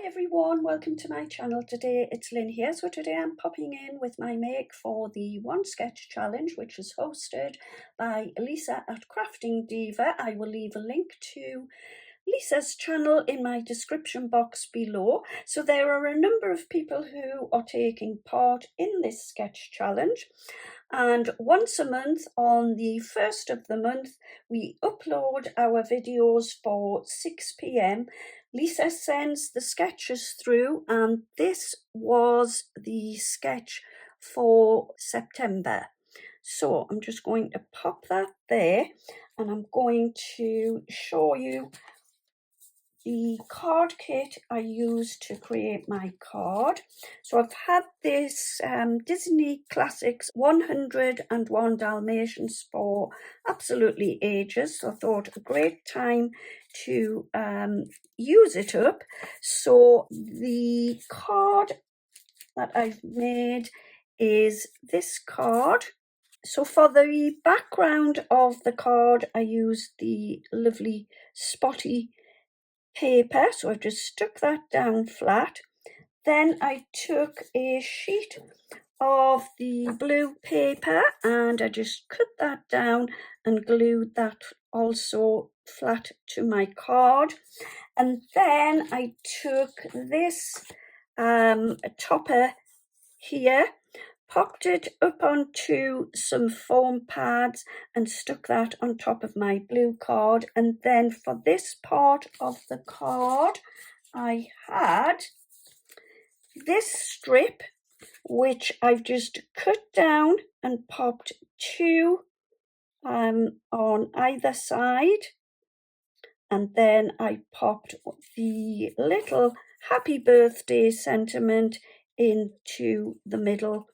everyone, welcome to my channel. Today it's Lynn here. So today I'm popping in with my make for the One Sketch Challenge, which is hosted by Lisa at Crafting Diva. I will leave a link to Lisa's channel in my description box below. So there are a number of people who are taking part in this sketch challenge, and once a month on the 1st of the month we upload our videos for 6 p.m. Lisa sends the sketches through, and this was the sketch for September. So I'm just going to pop that there, and I'm going to show you the card kit I used to create my card. So I've had this Disney Classics 101 Dalmatians for absolutely ages, so I thought a great time to use it up. So the card that I've made is this card. So for the background of the card I used the lovely spotty paper, so I just stuck that down flat. Then I took a sheet of the blue paper and I just cut that down and glued that also flat to my card. And then I took this topper here, popped it up onto some foam pads and stuck that on top of my blue card. And then for this part of the card I had this strip, which I've just cut down and popped two on either side, and then I popped the little happy birthday sentiment into the middle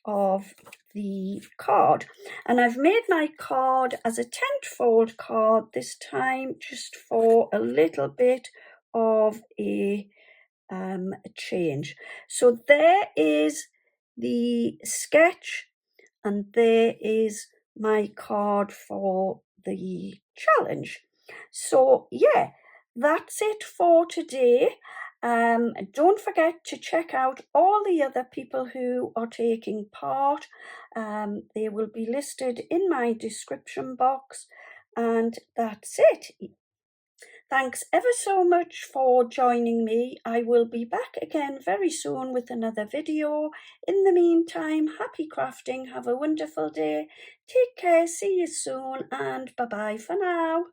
of the card. And I've made my card as a 10-fold card this time, just for a little bit of a change. So there is the sketch and there is my card for the challenge. So yeah, that's it for today. Don't forget to check out all the other people who are taking part. They will be listed in my description box, and that's it. Thanks ever so much for joining me. I will be back again very soon with another video. In the meantime, happy crafting, have a wonderful day, take care, see you soon, and bye bye for now.